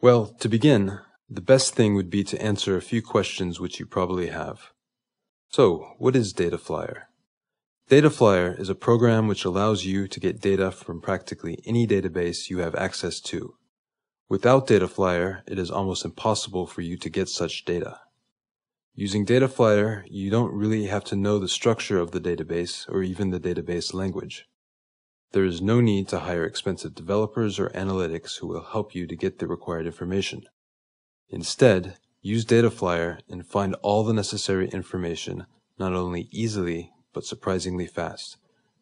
Well, to begin, the best thing would be to answer a few questions which you probably have. So, what is DataFlyer? DataFlyer is a program which allows you to get data from practically any database you have access to. Without DataFlyer, it is almost impossible for you to get such data. Using DataFlyer, you don't really have to know the structure of the database or even the database language. There is no need to hire expensive developers or analytics who will help you to get the required information. Instead, use DataFlyer and find all the necessary information not only easily, but surprisingly fast.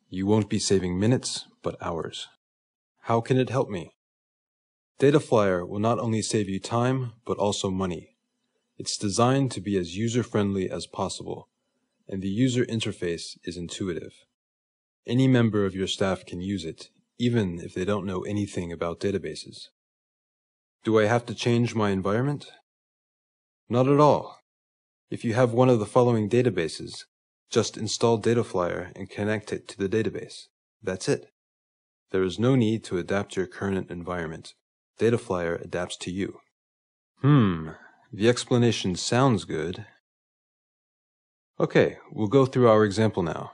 You won't be saving minutes, but hours. How can it help me? DataFlyer will not only save you time, but also money. It's designed to be as user-friendly as possible, and the user interface is intuitive. Any member of your staff can use it, even if they don't know anything about databases. Do I have to change my environment? Not at all. If you have one of the following databases, just install DataFlyer and connect it to the database. That's it. There is no need to adapt your current environment. DataFlyer adapts to you. The explanation sounds good. Okay, we'll go through our example now.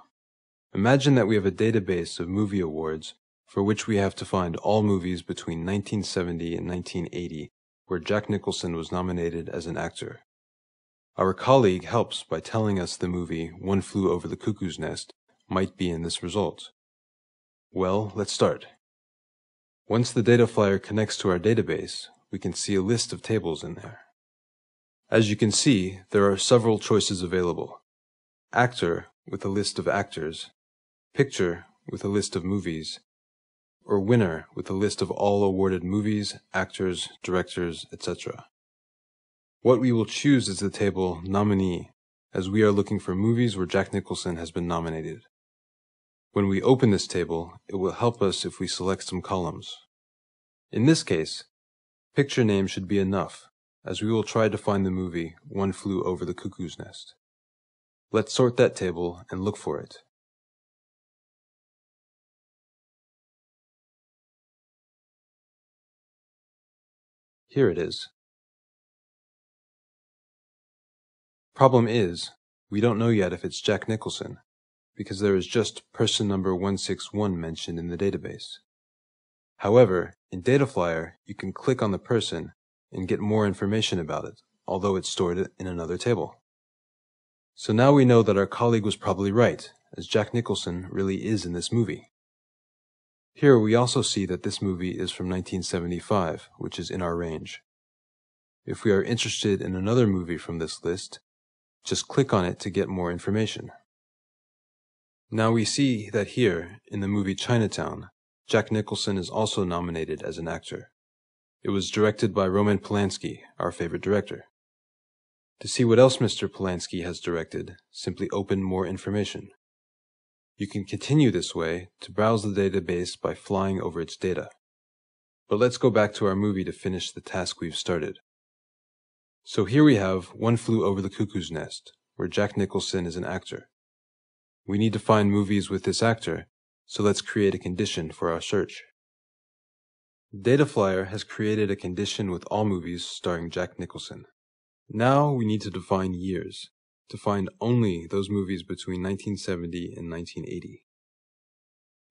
Imagine that we have a database of movie awards for which we have to find all movies between 1970 and 1980 where Jack Nicholson was nominated as an actor. Our colleague helps by telling us the movie One Flew Over the Cuckoo's Nest might be in this result. Well, let's start. Once the DataFlyer connects to our database, we can see a list of tables in there. As you can see, there are several choices available. Actor with a list of actors, Picture with a list of movies, or Winner with a list of all awarded movies, actors, directors, etc. What we will choose is the table Nominee, as we are looking for movies where Jack Nicholson has been nominated. When we open this table, it will help us if we select some columns. In this case, picture name should be enough, as we will try to find the movie One Flew Over the Cuckoo's Nest. Let's sort that table and look for it. Here it is. Problem is, we don't know yet if it's Jack Nicholson, because there is just person number 161 mentioned in the database. However, in DataFlyer, you can click on the person and get more information about it, although it's stored in another table. So now we know that our colleague was probably right, as Jack Nicholson really is in this movie. Here we also see that this movie is from 1975, which is in our range. If we are interested in another movie from this list, just click on it to get more information. Now we see that here, in the movie Chinatown, Jack Nicholson is also nominated as an actor. It was directed by Roman Polanski, our favorite director. To see what else Mr. Polanski has directed, simply open More Information. You can continue this way to browse the database by flying over its data. But let's go back to our movie to finish the task we've started. So here we have One Flew Over the Cuckoo's Nest, where Jack Nicholson is an actor. We need to find movies with this actor, so let's create a condition for our search. DataFlyer has created a condition with all movies starring Jack Nicholson. Now we need to define years, to find only those movies between 1970 and 1980.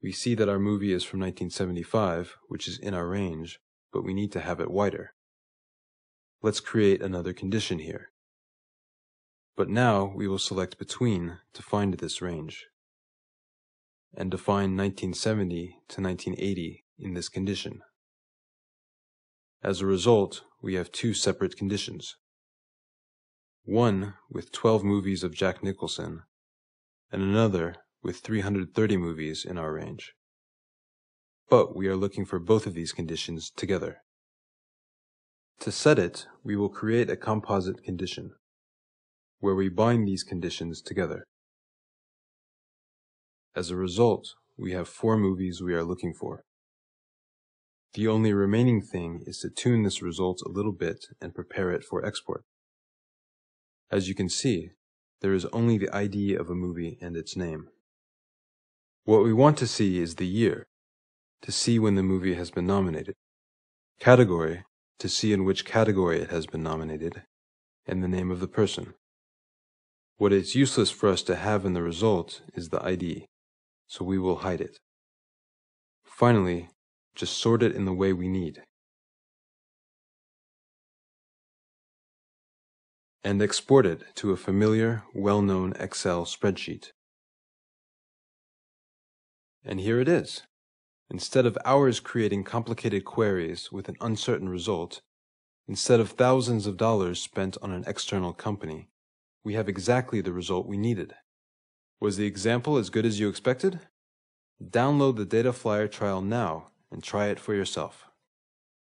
We see that our movie is from 1975, which is in our range, but we need to have it wider. Let's create another condition here. But now we will select Between to find this range, and define 1970 to 1980 in this condition. As a result, we have two separate conditions. One with 12 movies of Jack Nicholson, and another with 330 movies in our range. But we are looking for both of these conditions together. To set it, we will create a composite condition, where we bind these conditions together. As a result, we have 4 movies we are looking for. The only remaining thing is to tune this result a little bit and prepare it for export. As you can see, there is only the ID of a movie and its name. What we want to see is the year, to see when the movie has been nominated. Category, to see in which category it has been nominated, and the name of the person. What it's useless for us to have in the result is the ID, so we will hide it. Finally, just sort it in the way we need. And export it to a familiar, well-known Excel spreadsheet. And here it is. Instead of hours creating complicated queries with an uncertain result, instead of thousands of dollars spent on an external company, we have exactly the result we needed. Was the example as good as you expected? Download the DataFlyer trial now and try it for yourself.